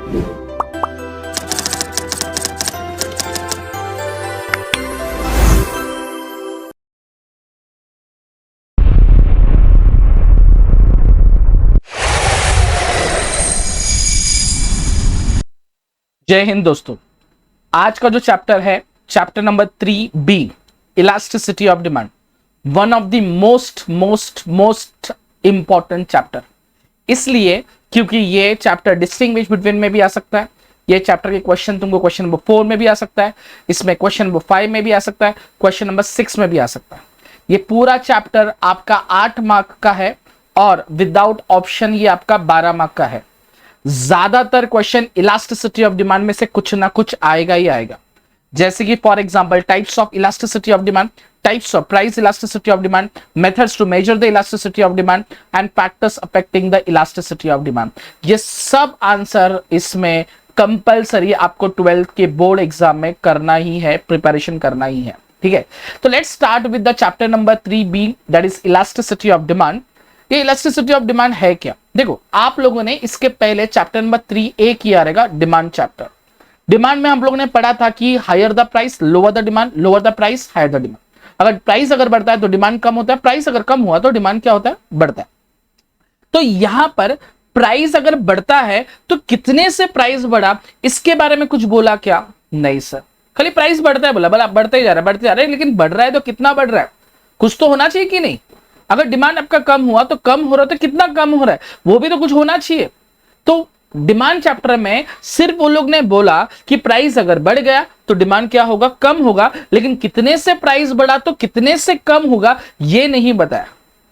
जय हिंद दोस्तों। आज का जो चैप्टर है chapter number 3B, elasticity of demand, one of the most important chapter. इसलिए क्योंकि ये चैप्टर डिस्टिंग्विश बिटवीन में भी आ सकता है, ये चैप्टर के क्वेश्चन तुमको क्वेश्चन नंबर 4 में भी आ सकता है, इसमें क्वेश्चन नंबर 5 में भी आ सकता है, क्वेश्चन नंबर 6 में भी आ सकता है। ये पूरा चैप्टर आपका 8 मार्क का है और विदाउट ऑप्शन ये आपका 12 मार्क का है। ज्यादातर क्वेश्चन इलास्टिसिटी ऑफ डिमांड में से कुछ ना कुछ आएगा ही आएगा। जैसे कि for example types of elasticity of demand, types of price elasticity of demand, methods to measure the elasticity of demand and factors affecting the elasticity of demand. ये सब आंसर इसमें कंपलसरी आपको 12th के बोर्ड एग्जाम में करना ही है, preparation करना ही है। ठीक है, तो let's start with the chapter number 3B, that is elasticity of demand. ये इलास्टिसिटी ऑफ डिमांड है क्या? देखो, आप लोगों ने इसके पहले चैप्टर नंबर 3A किया रहेगा, डिमांड चैप्टर। डिमांड में हम लोगों ने पढ़ा था कि higher the price lower the demand, lower the price higher the demand. अगर प्राइस अगर बढ़ता है तो डिमांड कम होता है, प्राइस अगर कम हुआ तो डिमांड क्या होता है? बढ़ता है। तो यहां पर प्राइस अगर बढ़ता है तो कितने से प्राइस बढ़ा, इसके बारे में कुछ बोला क्या? नहीं सर, खाली प्राइस बढ़ता है बोला, बढ़ता ही जा रहा है, बढ़ते जा रहा है, लेकिन बढ़ रहा है तो कितना बढ़ रहा है? कुछ तो होना चाहिए कि नहीं? अगर डिमांड आपका कम हुआ तो कम हो रहा है तो कितना कम हो रहा है, वो भी तो कुछ होना चाहिए। तो डिमांड चैप्टर में सिर्फ वो लोग ने बोला कि प्राइस अगर बढ़ गया तो डिमांड क्या होगा? कम होगा, लेकिन कितने से प्राइस बढ़ा तो कितने से कम होगा ये नहीं बताया,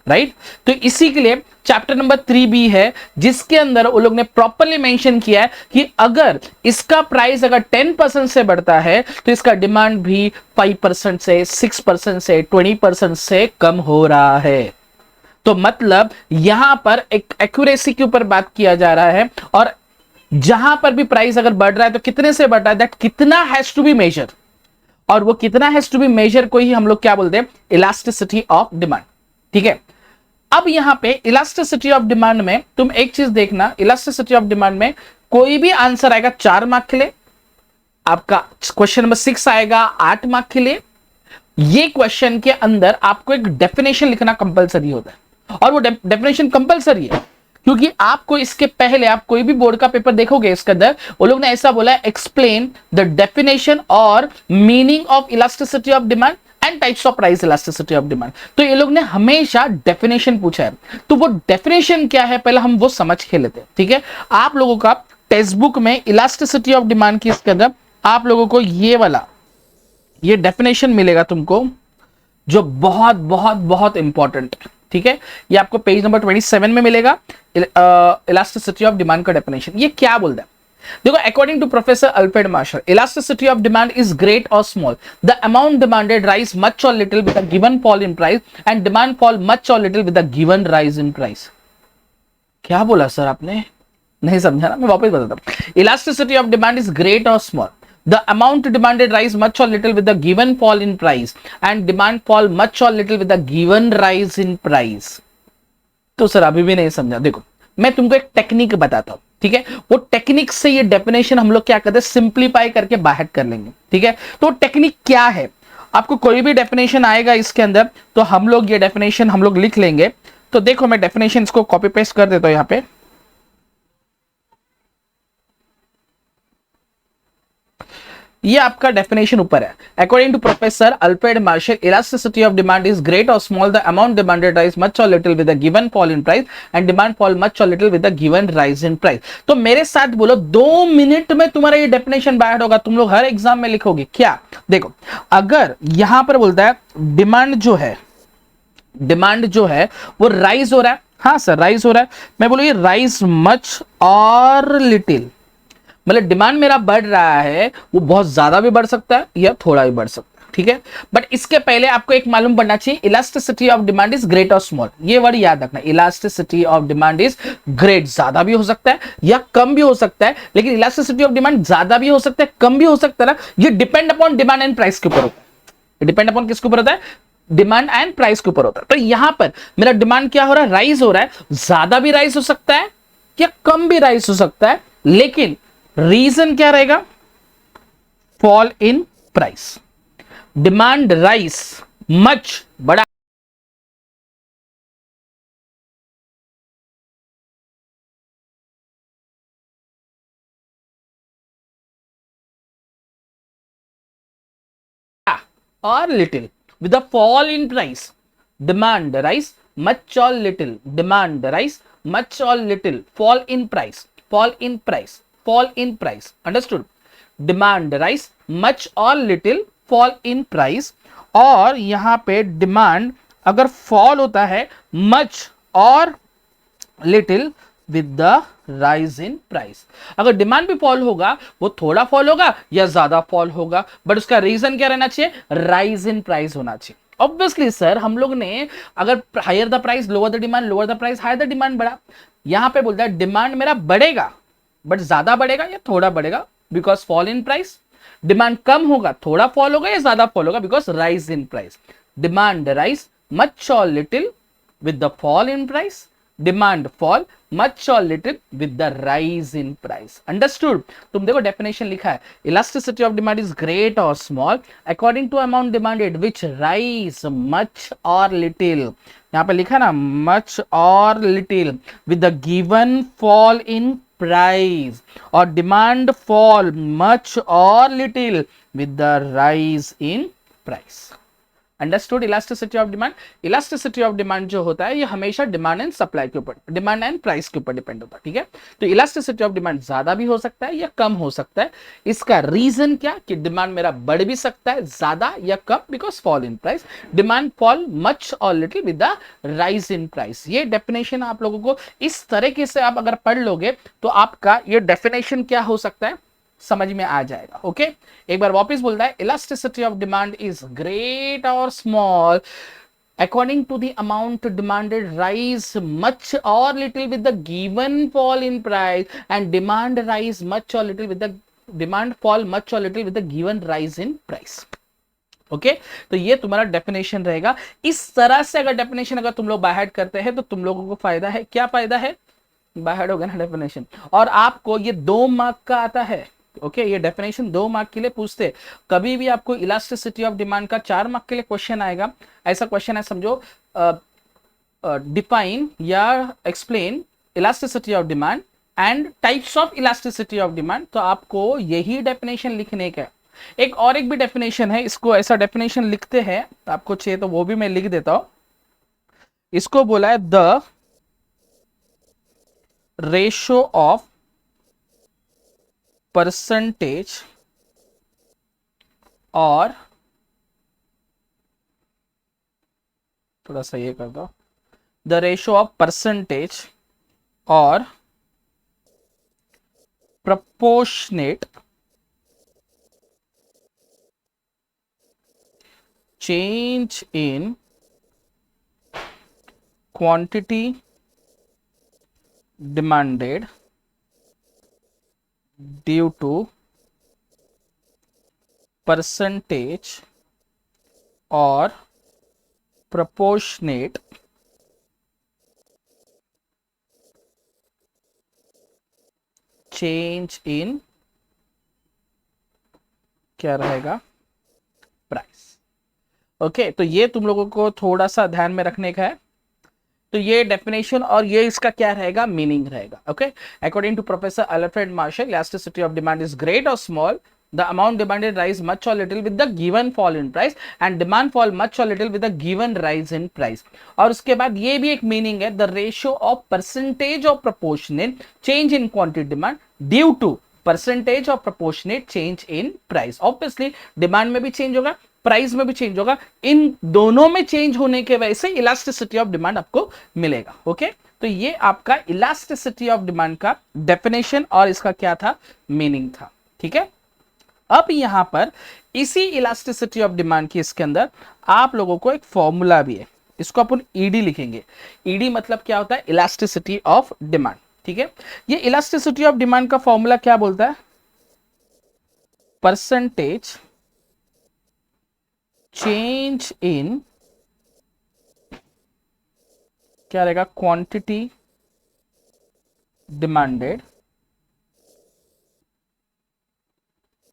राइट? तो इसी के लिए चैप्टर नंबर 3B है, जिसके अंदर वो लोग ने प्रॉपर्ली मेंशन किया है कि अगर इसका प्राइस अगर 10% से बढ़ता है तो इसका डिमांड भी 5% से, 6% से, 20% से कम हो रहा है। तो मतलब यहां पर एक एक्यूरेसी के ऊपर बात किया जा रहा है, और जहां पर भी प्राइस अगर बढ़ रहा है तो कितने से बढ़ रहा है, दैट कितना हैज टू बी मेजर, और वो कितना हैज टू बी मेजर को ही हम लोग क्या बोलते हैं? Elasticity of demand. ठीक है, अब यहां पे इलास्टिसिटी ऑफ डिमांड में तुम एक चीज देखना, इलास्टिसिटी ऑफ डिमांड में कोई भी आंसर आएगा 4 मार्क के लिए, आपका क्वेश्चन नंबर 6 आएगा 8 मार्क के लिए। ये क्वेश्चन के अंदर आपको एक डेफिनेशन लिखना कंपलसरी होता है, और वो डेफिनेशन कंपलसरी है क्योंकि आपको इसके पहले आप कोई भी बोर्ड का पेपर देखोगे, इसके अंदर वो लोग ने ऐसा बोला है, एक्सप्लेन द डेफिनेशन और meaning of elasticity of demand and types of price elasticity of demand. तो ये लोग ने हमेशा डेफिनेशन पूछा है, तो वो डेफिनेशन क्या है पहले हम वो समझ के लेते हैं। ठीक है, आप लोगों का टेक्स्ट बुक में इलास्टिसिटी ऑफ डिमांड की इसके अंदर आप लोगों को ये वाला ये डेफिनेशन मिलेगा तुमको, जो बहुत बहुत बहुत इंपॉर्टेंट है। ठीक है, ये आपको पेज नंबर 27 में मिलेगा, इलास्टिसिटी ऑफ डिमांड का डेफिनेशन। ये क्या बोलता है? देखो, according to professor Alfred Marshall, elasticity of demand is great और small, the amount demanded rise much और little with a given fall in price and demand fall much और little with a given rise in price. क्या बोला sir आपने? नहीं समझा ना, मैं वापस बताता हूं। Elasticity of demand is great और small, the amount demanded rise much or little with the given fall in price and demand fall much or little with the given rise in price। तो sir अभी भी नहीं समझा। देखो, मैं तुमको एक टेक्निक बताता हूं, ठीक है? वो टेक्निक से ये डेफिनेशन हम लोग क्या करते हैं? सिंप्लीफाई करके बाहर कर लेंगे। ठीक है, तो टेक्निक क्या है? आपको कोई भी डेफिनेशन आएगा इसके अंदर तो हम लोग ये डेफिनेशन हम लोग लिख लेंगे। तो देखो, मैं डेफिनेशन को कॉपी पेस्ट कर देता हूं यहां पे। ये आपका डेफिनेशन ऊपर है। According to professor Alfred Marshall, elasticity of demand is great और small, the amount demanded rise much और little with a given fall in price and demand fall much और little with a given rise in price. तो मेरे साथ बोलो, 2 minute में तुम्हारा ये डेफिनेशन बाहर होगा, तुम लोग हर एग्जाम में लिखोगे। क्या? देखो, अगर यहां पर बोलता है डिमांड जो है वो राइज हो रहा है, हाँ सर राइज हो रहा है, मैं बोलूँ ये राइज मच और लिटिल, मतलब डिमांड मेरा बढ़ रहा है, वो बहुत ज्यादा भी बढ़ सकता है या थोड़ा भी बढ़ सकता है। ठीक है, बट इसके पहले आपको एक मालूम पड़ना चाहिए, elasticity of demand is great और स्मॉल। ये वर्ड याद रखना, elasticity of demand is great, ज्यादा भी हो सकता है या कम भी हो सकता है, लेकिन इलास्टिसिटी ऑफ डिमांड ज्यादा भी हो सकता है, कम भी हो सकता है ना। ये depend upon demand and price के ऊपर होता है। डिपेंड अपॉन किसके ऊपर होता है? डिमांड एंड प्राइस के ऊपर होता है। तो यहां पर मेरा डिमांड क्या हो रहा है? राइज हो रहा है, ज्यादा भी राइज हो सकता है या कम भी राइज हो सकता है, लेकिन रीजन क्या रहेगा? Fall in price. Demand rise much, बड़ा or little. With the fall in price, demand rise much or little. Demand rise much or little. Fall in price. Fall in price. Fall in price. Understood? Demand rise much or little. Fall in price. और यहां पे demand अगर fall होता है much और little with the rise in price. अगर demand भी fall होगा, वो थोड़ा फॉल होगा या ज्यादा फॉल होगा, बट उसका रीजन क्या रहना चाहिए? राइज इन प्राइस होना चाहिए। ऑब्वियसली सर, हम लोग ने अगर higher the price lower the demand, lower the price higher the demand बढ़ा, यहां पे बोलता है डिमांड मेरा बढ़ेगा, बट ज्यादा बढ़ेगा या थोड़ा बढ़ेगा, because fall in price. Demand कम होगा, थोड़ा फॉल होगा या ज्यादा फॉल होगा, because rise in price. Demand rise much और little with the fall in price, demand fall much or little with the rise in price. Understood? तुम देखो डेफिनेशन लिखा है, elasticity of demand is great or small according to amount demanded which rise much or little. यहाँ पे लिखा है ना much or little with the given fall in price, or demand fall much or little with the rise in price. Understood? Elasticity of demand, elasticity of demand जो होता है ये हमेशा डिमांड एंड सप्लाई के ऊपर, डिमांड एंड प्राइस के ऊपर depend होता है, ठीक है? तो इलास्टिसिटी ऑफ डिमांड ज्यादा भी हो सकता है या कम हो सकता है। इसका रीजन क्या कि डिमांड मेरा बढ़ भी सकता है ज्यादा या कम, because fall in price. Demand fall much और little with the rise in price. ये डेफिनेशन आप लोगों को इस तरीके से आप अगर पढ़ लोगे तो आपका ये डेफिनेशन क्या हो सकता है समझ में आ जाएगा। ओके, एक बार वापस बोलता है, elasticity of demand is great और small according to the amount demanded rise much or little with the given fall in price, and demand rise much or little with the demand fall much or little with the given rise in price. Okay तो ये तुम्हारा definition रहेगा। इस तरह से अगर definition अगर तुम लोग बाय हार्ट करते हैं तो तुम लोगों को फायदा है। क्या फायदा है? बाय हार्ट हो गया ना डेफिनेशन, और आपको ये 2 मार्क का आता है। ओके ये डेफिनेशन 2 मार्क के लिए पूछते। कभी भी आपको इलास्टिसिटी ऑफ डिमांड का 4 मार्क के लिए क्वेश्चन आएगा, ऐसा क्वेश्चन है समझो, डिफाइन या explain elasticity of demand and types of elasticity of demand, तो आपको यही डेफिनेशन लिखने का है। एक भी डेफिनेशन है, इसको ऐसा डेफिनेशन लिखते हैं, आपको चाहिए तो वो भी मैं लिख देता हूं। इसको बोला है द रेशो ऑफ परसेंटेज और, थोड़ा सा ये कर दो, the ratio of percentage or proportionate change in quantity demanded due to percentage or proportionate change in क्या रहेगा? प्राइस। ओके तो ये तुम लोगों को थोड़ा सा ध्यान में रखने का है। तो ये डेफिनेशन और ये इसका क्या रहेगा? मीनिंग रहेगा। Okay, according to professor Alfred Marshall, elasticity of demand is great और small, the amount demanded rise much or little with the given fall in price, and demand fall much or little with the given rise in price. और उसके बाद ये भी एक meaning है, the ratio of percentage of proportionate change in quantity demand due to percentage of proportionate change in price. Obviously demand में भी change होगा, प्राइस में भी चेंज होगा, इन दोनों में चेंज होने के वजह से इलास्टिसिटी ऑफ डिमांड आपको मिलेगा। ओके तो ये आपका इलास्टिसिटी ऑफ डिमांड का डेफिनेशन और इसका क्या था? मीनिंग था। ठीक है, अब यहां पर इसी इलास्टिसिटी ऑफ डिमांड की इसके अंदर आप लोगों को एक फॉर्मूला भी है, इसको अपन ईडी लिखेंगे। ईडी मतलब क्या होता है? Elasticity of demand. ठीक है, ये इलास्टिसिटी ऑफ डिमांड का फॉर्मूला क्या बोलता है? परसेंटेज चेंज इन क्या रहेगा? Quantity demanded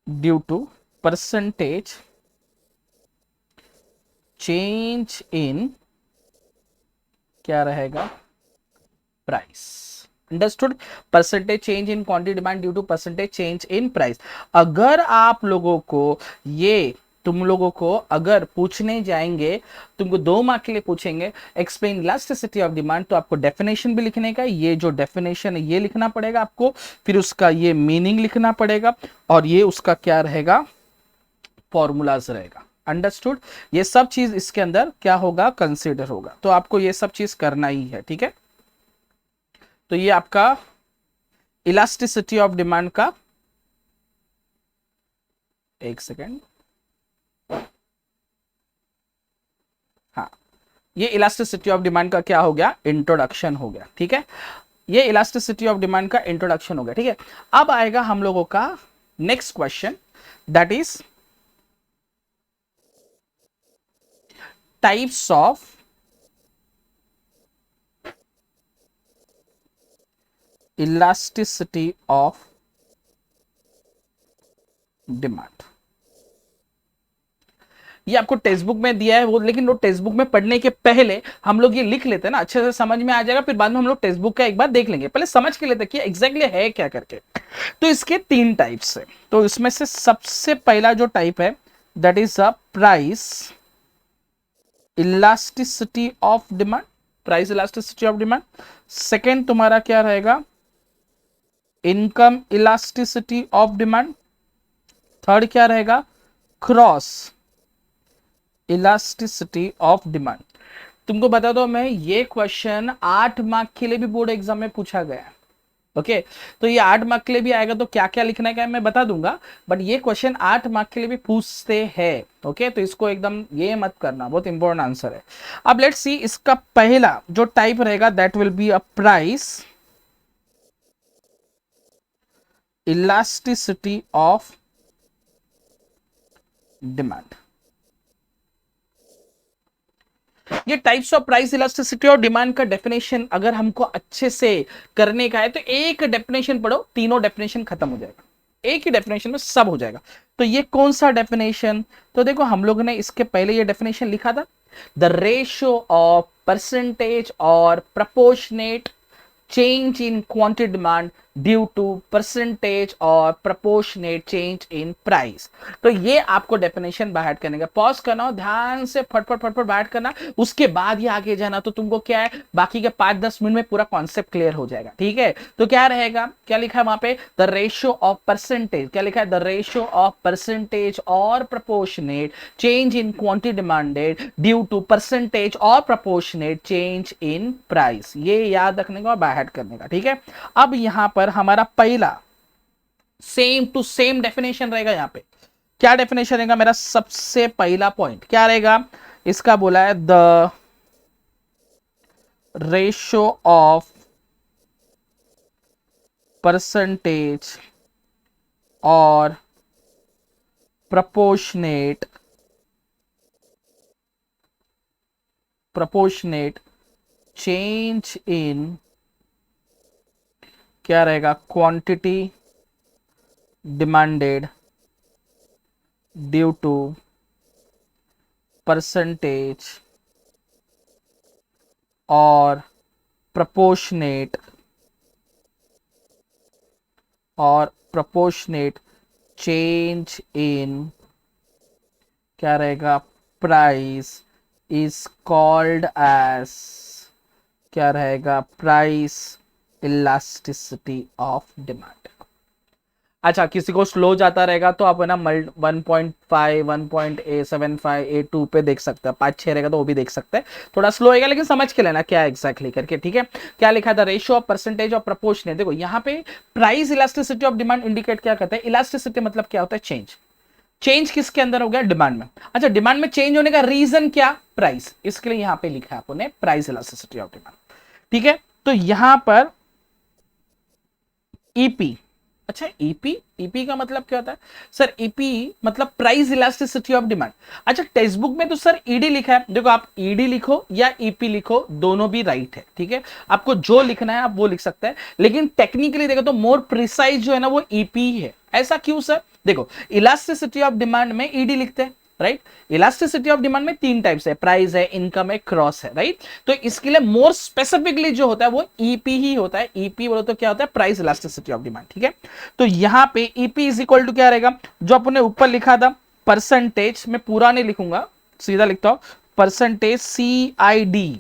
due to percentage change in, क्या रहेगा, price. Understood? Percentage change in quantity demand due to percentage change in price. अगर आप लोगों को ये, तुम लोगों को अगर पूछने जाएंगे, तुमको 2 मार्क के लिए पूछेंगे एक्सप्लेन इलास्टिसिटी ऑफ डिमांड, तो आपको डेफिनेशन भी लिखने का, ये जो डेफिनेशन है ये लिखना पड़ेगा आपको, फिर उसका ये मीनिंग लिखना पड़ेगा, और ये उसका क्या रहेगा, फॉर्मूलाज रहेगा। अंडरस्टूड? ये सब चीज इसके अंदर क्या होगा, कंसीडर होगा, तो आपको ये सब चीज करना ही है। ठीक है, तो ये आपका इलास्टिसिटी ऑफ डिमांड का, एक सेकेंड, हाँ, ये इलास्टिसिटी ऑफ डिमांड का क्या हो गया, इंट्रोडक्शन हो गया। ठीक है, ये इलास्टिसिटी ऑफ डिमांड का इंट्रोडक्शन हो गया। ठीक है, अब आएगा हम लोगों का next question, that is types of elasticity of demand. ये आपको टेक्स्ट बुक में दिया है वो, लेकिन वो टेक्स्ट बुक में पढ़ने के पहले हम लोग ये लिख लेते हैं ना, अच्छे से समझ में आ जाएगा, फिर बाद में हम लोग टेक्स्ट बुक का एक बार देख लेंगे, पहले समझ के लेते कि एग्जैक्टली है क्या करके। तो इसके 3 टाइप्स है, तो इसमें से सबसे पहला जो टाइप है that is a price elasticity of demand, price elasticity of demand. Second तुम्हारा क्या रहेगा, income elasticity of demand. Third क्या रहेगा, क्रॉस इलास्टिसिटी ऑफ डिमांड। तुमको बता दो मैं, ये क्वेश्चन 8 मार्क के लिए भी बोर्ड एग्जाम में पूछा गया है। ओके, तो ये 8 मार्क के लिए भी आएगा, तो क्या क्या लिखना है मैं बता दूंगा, बट ये क्वेश्चन 8 मार्क के लिए भी पूछते हैं। ओके, तो इसको एकदम ये मत करना, बहुत इंपॉर्टेंट आंसर है। अब लेट्स सी, इसका पहला जो टाइप रहेगा that will be a price elasticity of demand. ये टाइप्स ऑफ प्राइस इलास्टिसिटी और डिमांड का डेफिनेशन अगर हमको अच्छे से करने का है तो एक डेफिनेशन पढ़ो, तीनों डेफिनेशन खत्म हो जाएगा, एक ही डेफिनेशन में सब हो जाएगा। तो ये कौन सा डेफिनेशन, तो देखो हम लोग ने इसके पहले ये डेफिनेशन लिखा था, the ratio of percentage or proportionate change in quantity demand due to percentage और proportionate change in price। तो ये आपको डेफिनेशन बाहर करने का, पॉज करना हो, ध्यान से फटफट फटफट बाहर करना, उसके बाद ही आगे जाना, तो तुमको क्या है बाकी के 5-10 मिनट में पूरा कॉन्सेप्ट क्लियर हो जाएगा। ठीक है, तो क्या रहेगा, क्या लिखा है वहां पे, द रेशियो ऑफ परसेंटेज, क्या लिखा है, the ratio of percentage or proportionate change in quantity demanded due to percentage or proportionate change in price. ये याद रखने का और बाहर करने का। ठीक है, अब यहां पर हमारा पहला सेम टू सेम डेफिनेशन रहेगा। यहां पे क्या डेफिनेशन रहेगा, मेरा सबसे पहला पॉइंट क्या रहेगा, इसका बोला है the ratio of percentage or proportionate change in, क्या रहेगा, quantity demanded due to percentage or proportionate change in, क्या रहेगा, प्राइस इज कॉल्ड एज, क्या रहेगा, प्राइस इलास्टिसिटी ऑफ डिमांड। अच्छा, किसी को स्लो जाता रहेगा तो आप है ना 1.5 1.75 A2 पे देख सकते हैं, 5-6 रहेगा तो वो भी देख सकते हैं, थोड़ा स्लो होगा लेकिन समझ के लेना क्या एग्जैक्टली करके। ठीक है, क्या लिखा था, ratio of percentage of proportionate. देखो यहाँ पे price elasticity of demand indicate क्या करता है, इलास्टिसिटी मतलब क्या होता है, चेंज। चेंज किसके अंदर हो गया, डिमांड में। अच्छा, डिमांड में चेंज होने का रीजन क्या, प्राइस, इसके लिए यहां पे लिखा है आपने प्राइस इलास्टिसिटी ऑफ डिमांड। ठीक है, तो यहां पर ईपी, अच्छा ईपी, ईपी का मतलब क्या होता है सर, ईपी मतलब प्राइस इलास्टिसिटी ऑफ डिमांड। अच्छा, टेक्स्ट बुक में तो सर ईडी लिखा है, देखो आप ईडी लिखो या ईपी लिखो, दोनों भी राइट है। ठीक है, आपको जो लिखना है आप वो लिख सकते हैं, लेकिन टेक्निकली देखो तो मोर प्रिसाइज जो है ना वो ईपी है। ऐसा क्यों सर? देखो, इलास्टिसिटी ऑफ डिमांड में ईडी लिखते हैं, राइट? इलास्टिसिटी ऑफ डिमांड में तीन टाइप्स है, प्राइस है, इनकम है, क्रॉस है, राइट? तो इसके लिए मोर स्पेसिफिकली जो होता है वो ईपी ही होता है। ईपी बोलो तो क्या होता है? प्राइस इलास्टिसिटी ऑफ डिमांड, ठीक है? तो यहां पे ईपी इज इक्वल टू क्या रहेगा? जो अपने ऊपर लिखा था परसेंटेज, मैं पूरा नहीं लिखूंगा, सीधा लिखता हूं, percentage CID,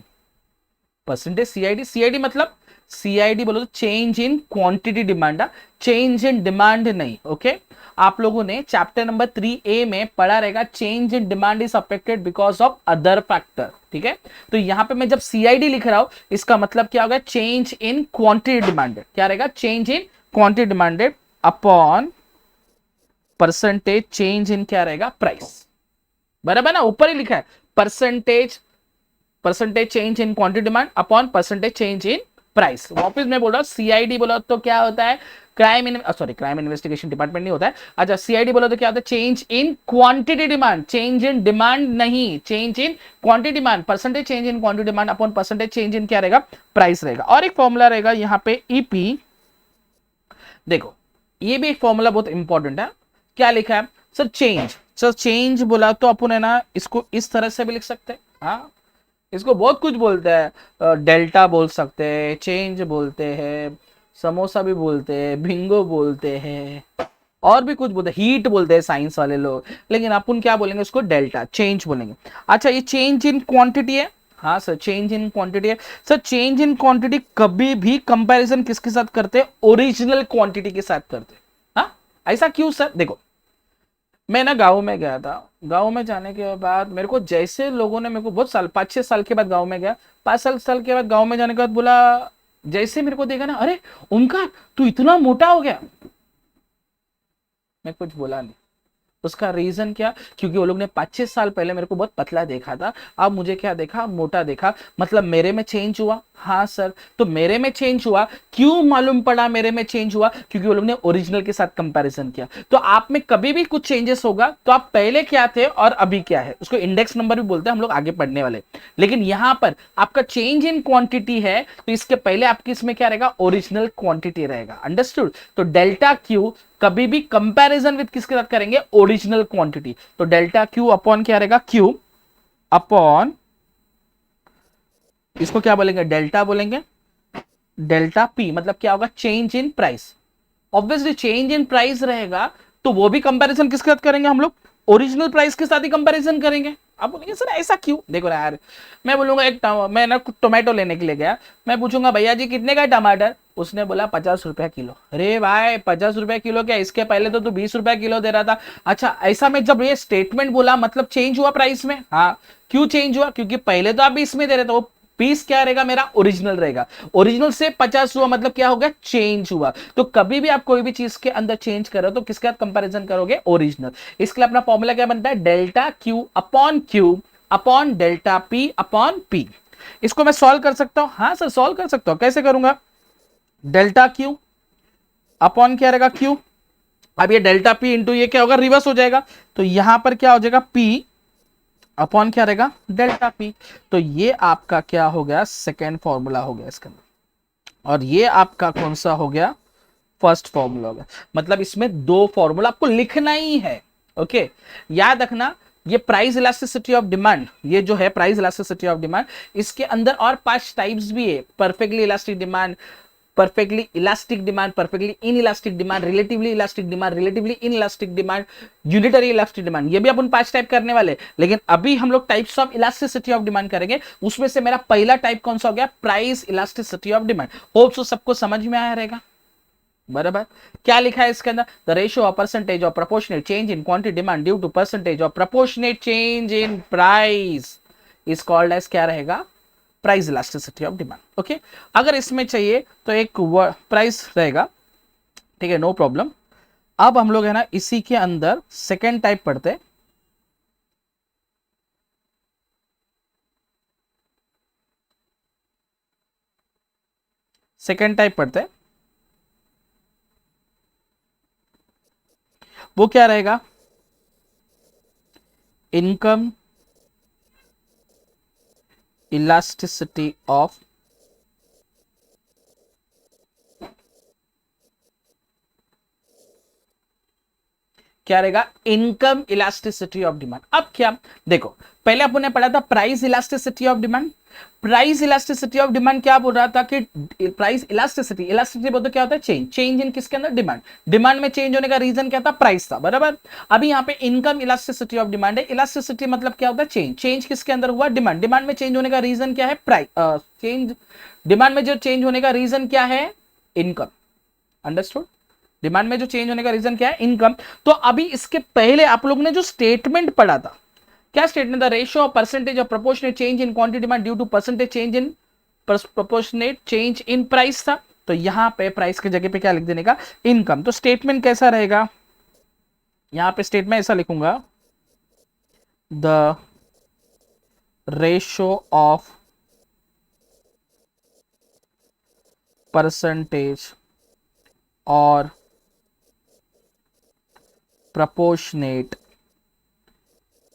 percentage CID. CID मतलब, सीआईडी बोलो तो change in quantity demand, change in demand नहीं, ओके? आप लोगों ने चैप्टर नंबर 3A में पढ़ा रहेगा, change in demand is affected because of other factor, ठीक है? तो यहां पे मैं जब सीआईडी लिख रहा हूं, इसका मतलब क्या होगा? चेंज इन क्वांटिटी डिमांडेड, क्या रहेगा? Change in quantity demanded upon percentage change in क्या रहेगा? प्राइस, बराबर ना? ऊपर ही लिखा है percentage, percentage change in quantity demand upon percentage change in price. वापस मैं बोल रहा हूं, सीआईडी बोला तो क्या होता है? क्राइम इन्वेस्टिगेशन डिपार्टमेंट नहीं होता है। अच्छा, सीआईडी बोला तो क्या होता है? Change in quantity demand, change in demand नहीं, change in quantity demand, percentage change in quantity demand upon percentage change in क्या रहेगा? प्राइस रहेगा। और एक फॉर्मूला रहेगा यहां पे ईपी, देखो ये भी एक फॉर्मूला बहुत इंपॉर्टेंट है। क्या लिखा है सर? चेंज। सर चेंज बोला तो अपन है ना, इसको इस तरह से भी लिख सकते हैं, हाँ? इसको बहुत कुछ बोलते हैं, डेल्टा बोल सकते हैं, चेंज बोलते हैं, समोसा भी बोलते हैं, बिंगो बोलते हैं, और भी कुछ बोलते हैं, हीट बोलते हैं साइंस वाले लोग, लेकिन अपन क्या बोलेंगे उसको? डेल्टा, चेंज बोलेंगे। अच्छा, ये चेंज इन क्वांटिटी है, हाँ सर चेंज इन क्वांटिटी है। सर चेंज इन क्वांटिटी कभी भी कंपैरिजन किसके साथ करते हैं? ओरिजिनल क्वांटिटी के साथ करते हैं, हाँ? ऐसा क्यों सर? देखो, मैं ना गाँव में गया था, गाँव में जाने के बाद मेरे को जैसे लोगों ने मेरे को बहुत साल, 5-6 साल के बाद गाँव में गया, 5 साल के बाद गाँव में जाने के बाद बोला, जैसे मेरे को देखा ना, अरे ओमकार तू इतना मोटा हो गया। मैं कुछ बोला नहीं। उसका रीजन क्या? क्योंकि वो लोग ने 5-6 साल पहले मेरे को बहुत पतला देखा था, अब मुझे क्या देखा? मोटा देखा। मतलब मेरे में चेंज हुआ? हाँ सर। तो मेरे में चेंज हुआ, क्यों मालूम पड़ा मेरे में चेंज हुआ? क्योंकि वो लोग ने ओरिजिनल के साथ कंपैरिजन किया। तो आप में कभी भी कुछ चेंजेस होगा तो आप पहले क्या थे और अभी क्या है, उसको इंडेक्स नंबर भी बोलते हैं, हम लोग आगे पढ़ने वाले। लेकिन यहां पर आपका चेंज इन क्वांटिटी है, तो इसके पहले आपकी इसमें क्या रहेगा? ओरिजिनल क्वांटिटी रहेगा। अंडरस्टूड? तो डेल्टा क्यू कभी भी कंपैरिजन विद किसके साथ करेंगे? Original quantity. तो डेल्टा क्यू अपॉन क्या रहेगा? क्यू अपॉन, इसको क्या बोलेंगे? डेल्टा बोलेंगे। डेल्टा पी मतलब क्या होगा? Change in price. Obviously change in price रहेगा, तो वो भी कंपैरिजन किसके साथ करेंगे हम लोग? ओरिजिनल प्राइस के साथ ही कंपैरिजन करेंगे। आप बोलेंगे सर ऐसा क्यों? देखो ना यार, मैं बोलूंगा मैं ना टोमेटो लेने के लिए गया, मैं पूछूंगा भैया जी कितने का है टमाटर? उसने बोला 50 रुपया किलो। अरे भाई 50 रुपया किलो क्या? इसके पहले तो तू 20 रुपया किलो दे रहा था। अच्छा, ऐसा में जब ये स्टेटमेंट बोला, मतलब चेंज हुआ प्राइस में? हाँ। क्यों चेंज हुआ? क्योंकि पहले तो आप 20 में दे रहे थे, वो पीस क्या रहेगा? मेरा ओरिजिनल रहेगा। ओरिजिनल से 50 हुआ, मतलब क्या हो गया? चेंज हुआ। तो कभी भी आप कोई भी चीज के अंदर चेंज करो तो किसके साथ कंपैरिजन करोगे? ओरिजिनल। इसके लिए अपना फॉर्मूला क्या बनता है? Delta Q upon delta P upon P. इसको मैं सॉल्व कर सकता हूं? हाँ सर सॉल्व कर सकता हूं। कैसे करूंगा? डेल्टा क्यू अपॉन क्या रहेगा? क्यू। अब ये डेल्टा पी इंटू ये क्या होगा? रिवर्स हो जाएगा। तो यहां पर क्या हो जाएगा? पी अपॉन क्या रहेगा? Delta P. तो ये आपका क्या हो गया? सेकेंड फॉर्मूला हो गया इसके अंदर। और ये आपका कौन सा हो गया? फर्स्ट फॉर्मूला हो गया। मतलब इसमें दो फॉर्मूला आपको लिखना ही है, ओके? याद रखना, ये प्राइस इलास्टिसिटी ऑफ डिमांड, ये जो है प्राइस इलास्टिसिटी ऑफ डिमांड, इसके अंदर और 5 टाइप्स भी है। Perfectly elastic demand, perfectly elastic demand, perfectly inelastic demand, relatively elastic demand, relatively inelastic demand, unitary elastic demand। ये भी अपन 5 टाइप करने वाले, लेकिन अभी हम लोग types of elasticity of demand करेंगे। उसमें से मेरा पहला टाइप कौन सा हो गया? Price elasticity of demand. Hope so सबको समझ में आया रहेगा, बराबर? क्या लिखा है इसके अंदर? The ratio of percentage of proportionate change in quantity demand due to percentage of proportionate change in price is called as क्या रहेगा? Price elasticity of demand, okay? अगर इसमें चाहिए तो एक प्राइस रहेगा, ठीक है, नो प्रॉब्लम। अब हम लोग है ना इसी के अंदर सेकेंड टाइप पढ़ते हैं। सेकेंड टाइप पढ़ते हैं, वो क्या रहेगा? इनकम इलास्टिसिटी ऑफ क्या रहेगा, इनकम इलास्टिसिटी ऑफ डिमांड। अब क्या देखो, पहले अपन ने पढ़ा था price elasticity of demand. Price elasticity of demand क्या बोल रहा था कि प्राइस इलास्टिसिटी, इलास्टिसिटी बोलते क्या होता है, चेंज, चेंज इन किसके अंदर, डिमांड। डिमांड में चेंज होने का रीजन क्या था, प्राइस था, बराबर। अभी यहाँ पे इनकम इलास्टिसिटी ऑफ डिमांड है। इलास्टिसिटी मतलब क्या होता है, चेंज, चेंज किसके अंदर हुआ, डिमांड। डिमांड में चेंज होने का रीजन क्या है, प्राइस, चेंज, डिमांड में जो चेंज होने का रीजन क्या है, इनकम। अंडरस्टूड। डिमांड में जो चेंज होने का रीजन क्या है, इनकम। तो अभी इसके पहले आप लोग ने जो स्टेटमेंट पढ़ा था, क्या स्टेटमेंट था, ratio of percentage of proportionate change in quantity demand due to percentage change in proportionate change in price था। तो यहां पे प्राइस की जगह पे क्या लिख देने का, इनकम। तो स्टेटमेंट कैसा रहेगा, यहां पे स्टेटमेंट ऐसा लिखूंगा, द रेशियो ऑफ परसेंटेज और proportionate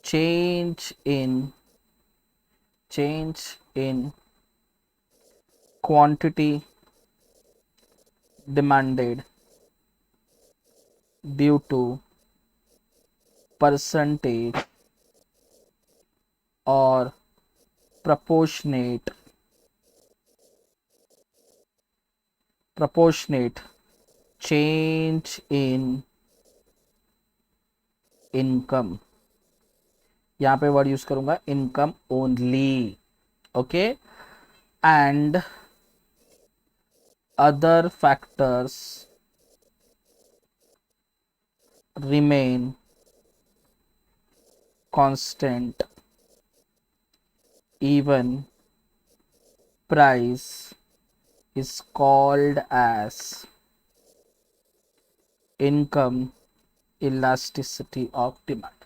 change in quantity demanded due to percentage or proportionate change in income. यहां पे वर्ड यूज करूंगा income only, okay. And other factors remain constant even price is called as income elasticity of demand.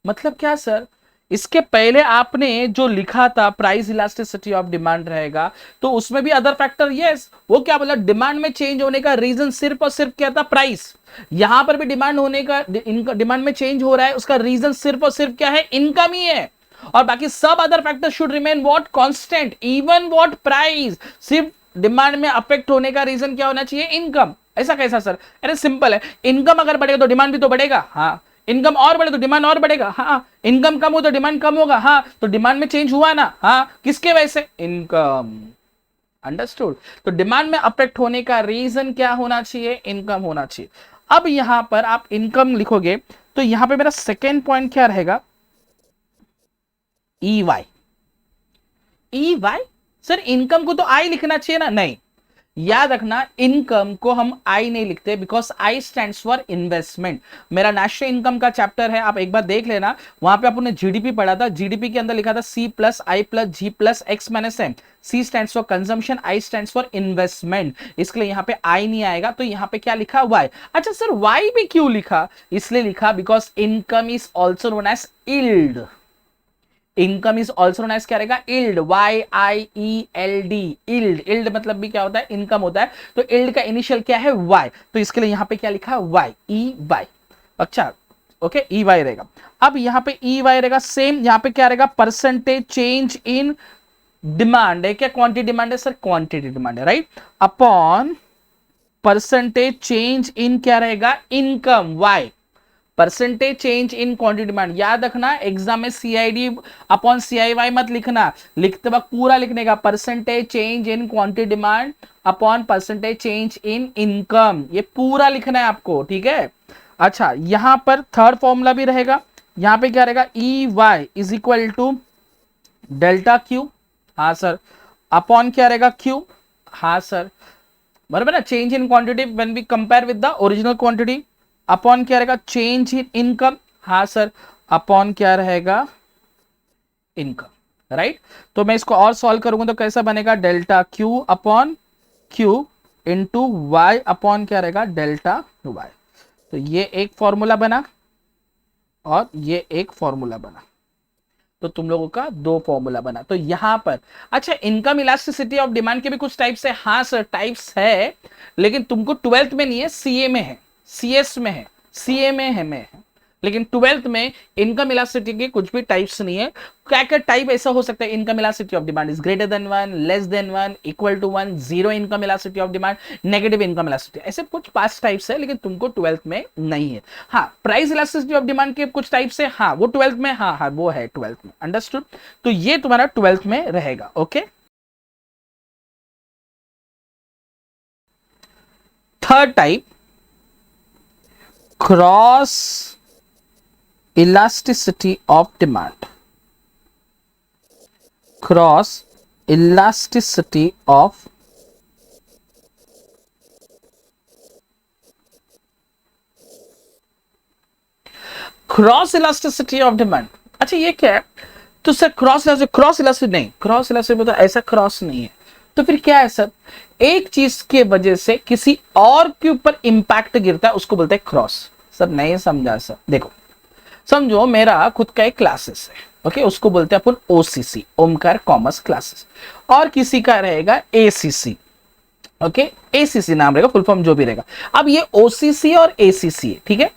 मतलब क्या sir, इसके पहले आपने जो लिखा था प्राइस इलास्टिसिटी ऑफ डिमांड रहेगा, तो उसमें भी अदर फैक्टर, यस, वो क्या बोला, डिमांड में चेंज होने का रीजन सिर्फ और सिर्फ क्या था, प्राइस। यहां पर भी डिमांड होने का, डिमांड में चेंज हो रहा है, उसका रीजन सिर्फ और सिर्फ क्या है, इनकम ही है। और बाकी सब other factor should remain what, constant, even what price. सिर्फ डिमांड में अफेक्ट होने का रीजन क्या होना चाहिए, इनकम। ऐसा कैसा सर, अरे सिंपल है, इनकम अगर बढ़ेगा तो डिमांड भी तो बढ़ेगा, हाँ। इनकम और बढ़े तो डिमांड और बढ़ेगा, हाँ। इनकम कम हो तो डिमांड कम होगा, हाँ। तो डिमांड में चेंज हुआ ना, हाँ, किसके वजह से, इनकम। अंडरस्टूड। तो डिमांड में अफेक्ट होने का रीजन क्या होना चाहिए, इनकम होना चाहिए। अब यहां पर आप इनकम लिखोगे तो यहां पे मेरा सेकेंड पॉइंट क्या रहेगा, E Y. E Y, sir income को तो आई लिखना चाहिए ना, नहीं, याद रखना, इनकम को हम आई नहीं लिखते, because I stands for investment. मेरा नेशनल इनकम का चैप्टर है, आप एक बार देख लेना, वहां पे आपने जीडीपी पढ़ा था, जीडीपी के अंदर लिखा था C plus I plus G plus X minus M. C stands for consumption, I stands for investment, इसके लिए यहां पे आई नहीं आएगा, तो यहां पे क्या लिखा, वाई। अच्छा सर वाई भी क्यों लिखा, इसलिए लिखा because income is also known as yield. Income is also known as क्या रहेगा, इल्ड, YIELD, इल्ड। इल्ड मतलब भी क्या होता है, इनकम होता है। तो इल्ड का इनिशियल क्या है, वाई, तो इसके लिए यहां पे क्या लिखा है, वाई, EY। अच्छा, ओके, EY रहेगा। अब यहां पे EY रहेगा, सेम यहां पे क्या रहेगा, परसेंटेज चेंज इन डिमांड है क्या, क्वांटिटी डिमांड है सर, क्वांटिटी डिमांड है, right, upon percentage change in क्या रहेगा, income, Y. Percentage change in quantity demand, याद रखना एग्जाम में CID अपॉन CIY मत लिखना, लिखते वक्त पूरा लिखने का, percentage change in quantity demand upon percentage change in income, ये पूरा लिखना है आपको, ठीक है। अच्छा, यहां पर थर्ड फॉर्मूला भी रहेगा, यहां पे क्या रहेगा, EY is equal to delta Q, हाँ सर, अपॉन क्या रहेगा, Q, हाँ सर, बराबर ना, change in quantity when we compare with the original quantity, upon क्या रहेगा, चेंज इन इनकम, हाँ सर, अपॉन क्या रहेगा, इनकम, राइट। तो मैं इसको और सॉल्व करूंगा तो कैसा बनेगा, delta Q upon Q into Y upon क्या रहेगा, डेल्टा वाई। तो ये एक फॉर्मूला बना और ये एक फॉर्मूला बना, तो तुम लोगों का दो फॉर्मूला बना। तो यहां पर अच्छा, इनकम इलास्टिसिटी ऑफ डिमांड के भी कुछ टाइप्स है, हाँ सर टाइप्स है, लेकिन तुमको 12th में नहीं है, CA में है, CS में है, CA में है, लेकिन 12th में इनकम इलास्टिसिटी के कुछ भी टाइप्स नहीं है। क्या क्या टाइप ऐसा हो सकता है? Income elasticity of demand is greater than 1, less than 1, equal to 1, zero income elasticity of demand, negative income elasticity, ऐसे कुछ 5 टाइप्स है, लेकिन तुमको 12th में नहीं है। हाँ, प्राइस इलास्टिसिटी ऑफ डिमांड के कुछ टाइप्स है, हाँ वो 12th में, हाँ हाँ वो है 12th में, अंडरस्टूड। तो ये तुम्हारा 12th में रहेगा। Okay, third type, cross elasticity of demand, cross elasticity of cross elasticity of demand. अच्छा ये क्या है? तो सर क्रॉस इलास्टिसिटी नहीं, क्रॉस इलास्टिसिटी मतलब ऐसा क्रॉस नहीं है, तो फिर क्या है सर? एक चीज के वजह से किसी और के ऊपर इंपैक्ट गिरता है, उसको बोलते हैं क्रॉस। सर नहीं समझा सर, देखो समझो मेरा खुद का एक क्लासेस है, ओके, उसको बोलते हैं अपन ओसीसी, ओमकार कॉमर्स क्लासेस, और किसी का रहेगा एसीसी, ओके, एसीसी नाम रहेगा, फुल फॉर्म जो भी रहेगा। अब ये ओसीसी और एसीसी है, ठीक है।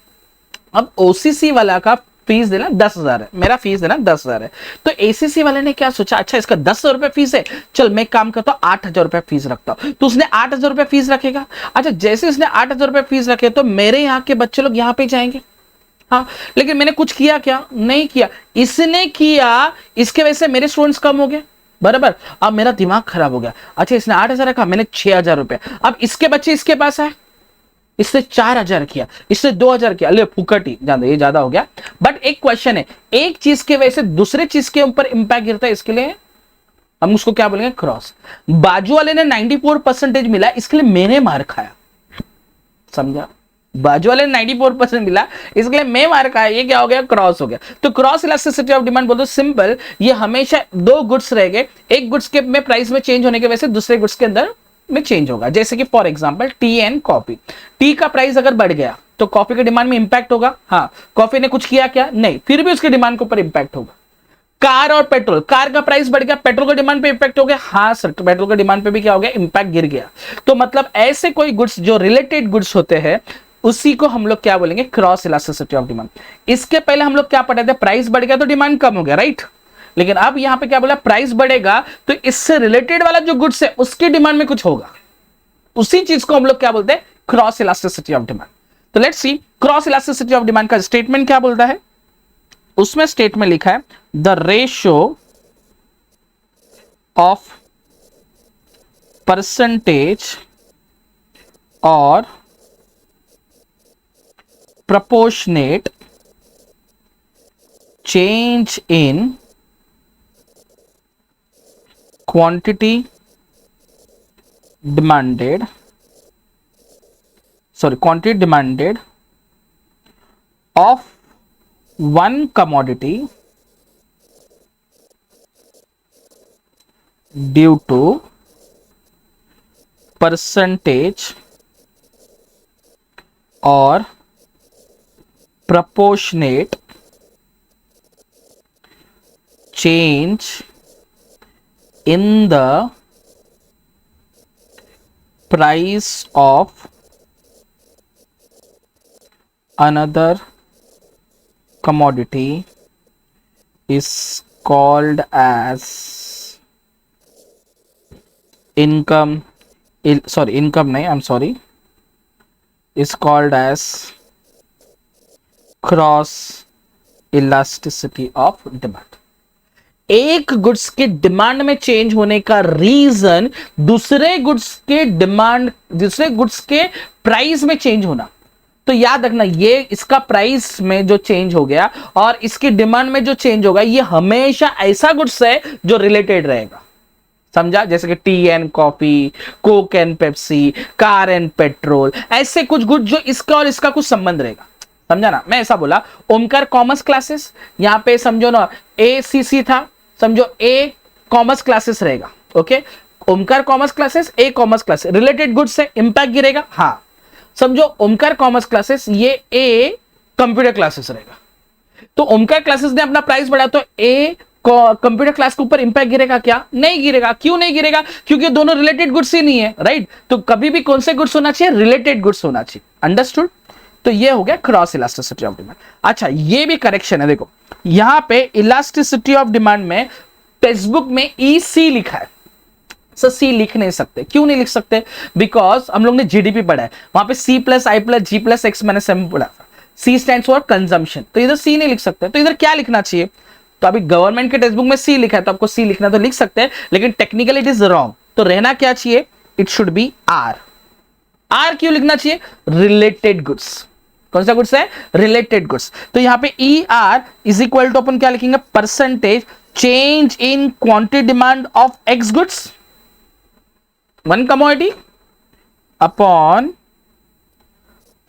अब ओसीसी वाला का फीस देना 10,000 है, मेरा फीस देना 10,000 है, तो एसीसी वाले ने क्या सोचा, अच्छा इसका 10,000 रुपए फीस है, चल मैं काम करता हूं 8,000 रुपए फीस रखता हूं, तो उसने 8,000 रुपए फीस रखेगा। अच्छा जैसे उसने 8,000 रुपए फीस रखे, तो मेरे यहाँ के बच्चे लोग यहाँ पे जाएंगे, हाँ, लेकिन मैंने कुछ किया क्या? नहीं किया, इसने किया, इसके वजह से मेरे स्टूडेंट्स कम हो गए, बराबर। अब मेरा दिमाग खराब हो गया, अच्छा इसने 8,000 रखा, मैंने 6,000 रुपए, अब इसके बच्चे इसके पास आए, इसने 4,000 किया, इसने 2,000 किया, ले फुकट ही, जान दो ये ज्यादा हो गया। बट एक क्वेश्चन है, एक चीज के वजह से दूसरे चीज के ऊपर इंपैक्ट गिरता है, इसके लिए हम उसको क्या बोलेंगे? क्रॉस। बाजू वाले ने 94% मिला, इसके लिए मैंने मार खाया, समझा? बाजू वाले 94% मिला, इसके लिए मैं मार खाया, ये क्या हो गया? क्रॉस हो गया। तो क्रॉस इलास्टिसिटी ऑफ डिमांड बोल दो सिंपल, ये हमेशा दो गुड्स रहेंगे, एक गुड्स के में प्राइस में चेंज होने की वजह से दूसरे गुड्स के अंदर में चेंज होगा। जैसे कि for example T and coffee, T का प्राइस अगर बढ़ गया तो कॉफी के डिमांड में इंपैक्ट होगा, हाँ। कॉफी ने कुछ किया क्या? नहीं, फिर भी उसके डिमांड के ऊपर इंपैक्ट होगा। कार और पेट्रोल, कार का प्राइस बढ़ गया, पेट्रोल का डिमांड पे इंपैक्ट हो गया, हाँ सर पेट्रोल का डिमांड पे भी क्या हो गया? इंपैक्ट गिर गया। तो मतलब ऐसे कोई गुड्स जो रिलेटेड गुड्स होते हैं, उसी को हम लोग क्या बोलेंगे? Cross elasticity of demand. इसके पहले हम लोग क्या पढ़े थे? प्राइस बढ़ गया तो डिमांड कम हो गया, राइट। लेकिन अब यहां पे क्या बोला? प्राइस बढ़ेगा तो इससे रिलेटेड वाला जो गुड्स है उसकी डिमांड में कुछ होगा, उसी चीज को हम लोग क्या बोलते हैं? Cross elasticity of demand. तो let's see cross elasticity of demand का स्टेटमेंट क्या बोलता है। उसमें स्टेटमेंट लिखा है द रेशियो ऑफ परसेंटेज और proportionate change in quantity demanded of one commodity due to percentage or proportionate change in the price of another commodity is called as income is called as cross elasticity of demand. एक goods के demand में change होने का reason दूसरे goods के price में change होना। तो याद रखना, ये इसका प्राइस में जो चेंज हो गया और इसकी डिमांड में जो चेंज होगा, ये हमेशा ऐसा गुड्स है जो रिलेटेड रहेगा, समझा? जैसे कि T and coffee, Coke and Pepsi, car and petrol, ऐसे कुछ गुड्स जो इसका और इसका कुछ संबंध रहेगा, समझा ना? मैं ऐसा बोला ओमकार कॉमर्स क्लासेस, यहां पे समझो ना एसीसी था, समझो ए कॉमर्स क्लासेस रहेगा, ओके। ओमकार कॉमर्स क्लासेस, ए कॉमर्स क्लासेस, रिलेटेड गुड्स से इंपैक्ट गिरेगा, हाँ। समझो ओमकार कॉमर्स क्लासेस, ये ए कंप्यूटर क्लासेस रहेगा, तो ओमकार क्लासेस ने अपना प्राइस बढ़ाया तो ए कंप्यूटर क्लास के ऊपर इंपैक्ट गिरेगा क्या? नहीं गिरेगा। क्यों नहीं गिरेगा? क्योंकि दोनों रिलेटेड गुड्स ही नहीं है, राइट। तो कभी भी कौन से गुड्स होना चाहिए? रिलेटेड गुड्स होना चाहिए, अंडरस्टूड। तो ये हो गया क्रॉस इलास्टिसिटी ऑफ डिमांड। अच्छा, ये भी करेक्शन है, देखो यहां पे इलास्टिसिटी ऑफ डिमांड में टेक्स्ट बुक में ईसी लिखा है, सर सी लिख नहीं सकते। क्यों नहीं लिख सकते? बिकॉज हम लोग ने जीडीपी पढ़ा है, वहां पे सी plus I plus G plus x मैंने सेम पढ़ा था, सी स्टैंड्स फॉर कंजम्पशन, तो इधर सी नहीं लिख सकते, तो इधर क्या लिखना चाहिए? तो अभी गवर्नमेंट के टेक्स्ट बुक में सी लिखा है, तो आपको सी लिखना तो लिख सकते हैं, लेकिन टेक्निकली इट इज रॉन्ग, तो रहना क्या चाहिए? It should be R. R क्यों लिखना चाहिए? Related goods. कौन सा गुड्स है? Related goods. तो यहां पे E R is equal to अपन क्या लिखेंगे? Percentage change in quantity demand of X goods, one commodity, upon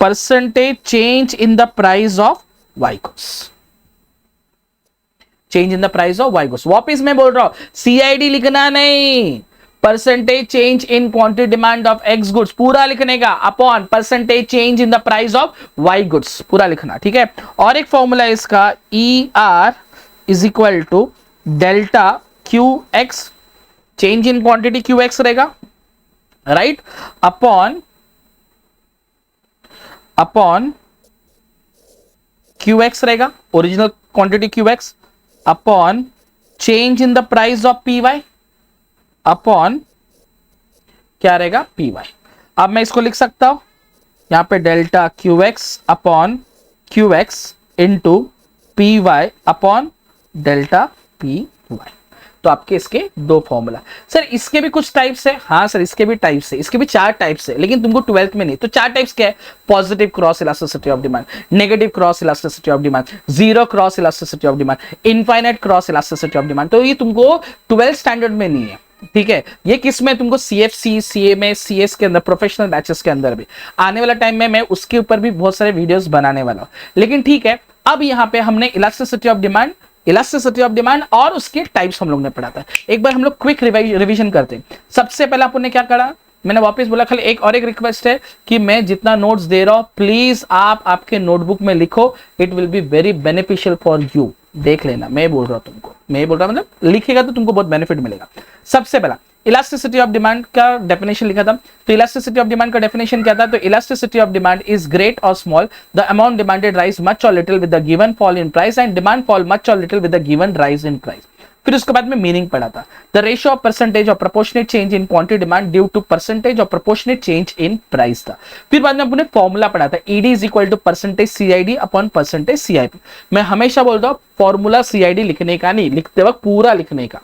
percentage change in the price of Y goods, change in the price of Y goods. वापिस मैं बोल रहा हूं, CID लिखना नहीं, percentage change in quantity demand of X goods पूरा लिखने का, upon percentage change in the price of Y goods पूरा लिखना, ठीक है। और एक फॉर्मूला इसका, E R is equal to delta Q X, change in quantity Q X रहेगा, राइट, अपॉन क्यू एक्स रहेगा, original quantity Q X, upon change in the price of P Y, upon क्या रहेगा? P Y. अब मैं इसको लिख सकता हूं यहां पे delta Q X upon Q X into P Y upon delta P Y. तो आपके इसके दो फॉर्मूला। सर इसके भी कुछ टाइप्स है, हाँ सर इसके भी टाइप्स है, इसके भी 4 टाइप्स है, लेकिन तुमको 12th में नहीं। तो 4 टाइप्स क्या है? Positive cross elasticity of demand, negative cross elasticity of demand, zero cross elasticity of demand, infinite cross elasticity of demand. तो ये तुमको 12th स्टैंडर्ड में नहीं है, ठीक है। ये किस में? तुमको सीएफसी, सीएमए, सीएस के अंदर, प्रोफेशनल बैचेस के अंदर भी आने वाला टाइम में मैं उसके ऊपर भी बहुत सारे वीडियोस बनाने वाला हूं। लेकिन ठीक है, अब यहां पे हमने elasticity of demand, elasticity of demand और उसके टाइप्स हम लोग ने पढ़ा था। एक बार हम लोग क्विक रिवीजन करते हैं। सबसे पहले अपन ने क्या करा? मैंने वापस बोला, खाली एक और एक रिक्वेस्ट है कि मैं जितना नोट्स दे रहा हूं प्लीज आप आपके नोटबुक में लिखो, it will be very beneficial for you. देख लेना, मैं बोल रहा हूं तुमको, मैं बोल रहा हूं मतलब लिखेगा तो तुमको बहुत बेनिफिट मिलेगा। सबसे पहला इलास्टिसिटी ऑफ डिमांड का डेफिनेशन लिखा था। तो इलास्टिसिटी ऑफ डिमांड का डेफिनेशन क्या था? तो elasticity of demand is great और small, the amount demanded rise much और little with the given fall in price and demand fall much और little with the given rise in price. फिर उसके बाद में मीनिंग पढ़ा था, the ratio of percentage of proportionate change in quantity demand due to percentage of proportionate change in price था। फिर बाद में अपने फॉर्मूला पढ़ा था, ED is equal to percentage CID upon percentage CIP. मैं हमेशा बोलता हूं फॉर्मूला सीआईडी लिखने का नहीं, लिखते वक्त पूरा लिखने का।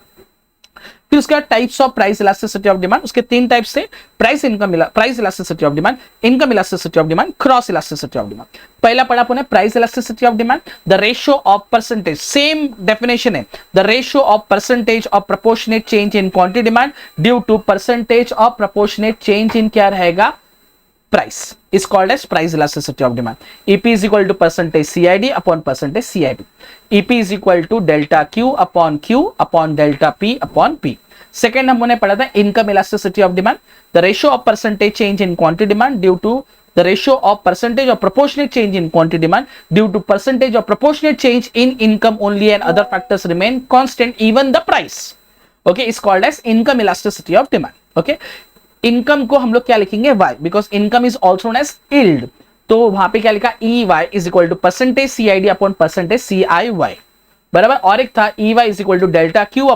फिर उसके बाद types of price elasticity of demand, उसके 3 टाइप्स थे, price elasticity of demand, income elasticity of demand, cross elasticity of demand. पहला पढ़ा अपने price elasticity of demand, the ratio of percentage, same definition है, the ratio of percentage of proportionate change in quantity demand due to percentage of proportionate change in क्या रहेगा? price is called as price elasticity of demand. EP is equal to percentage CID upon percentage CIP. EP is equal to delta Q upon delta P upon P. Second हमने पढ़ा था income elasticity of demand, the ratio of percentage change in quantity demand due to the ratio of percentage of proportionate change in quantity demand due to percentage of proportionate change in income only and other factors remain constant even the price. Okay, is called as income elasticity of demand. Okay. Income को हम लोग क्या लिखेंगे? y, because income is also known as yield. तो वहां पे क्या लिखा? E Y is equal to percentage CID upon percentage CI Y, बराबर। और एक था E Y is equal to delta Q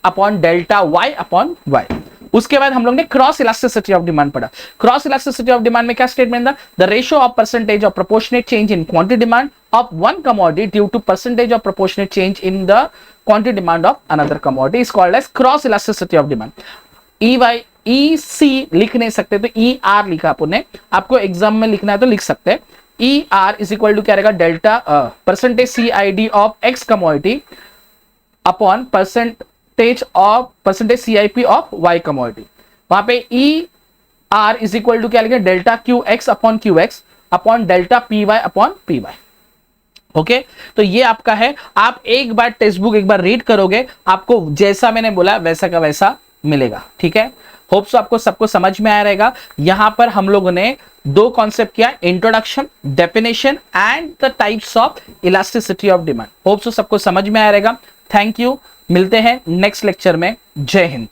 upon delta Y upon Y. उसके बाद हम लोग ने क्रॉस इलास्टिसिटी ऑफ डिमांड पढ़ा। क्रॉस इलास्टिसिटी ऑफ डिमांड में क्या स्टेटमेंट था? The ratio of percentage of proportionate change in quantity demand of one commodity due to percentage of proportionate change in the quantity demand of another commodity is called as cross elasticity of demand. E Y E C लिख नहीं सकते तो E R लिखा आपने, आपको exam में लिखना है तो लिख सकते हैं। E R is equal to क्या रहेगा? Delta percentage C I D of X commodity upon percentage C I P of Y commodity. वहां पे E R is equal to क्या लिखेंगे? Delta Q X upon delta P Y upon P Y. Okay, तो ये आपका है। आप एक बार टेक्स्ट बुक एक बार रीड करोगे, आपको जैसा मैंने बोला वैसा का वैसा मिलेगा, ठीक है। होप्स आपको सबको समझ में आया रहेगा। यहां पर हम लोगों ने 2 कॉन्सेप्ट किया, introduction, definition and the types of elasticity of demand. Hopes सबको समझ में आया रहेगा। थैंक यू, मिलते हैं नेक्स्ट लेक्चर में। जय हिंद।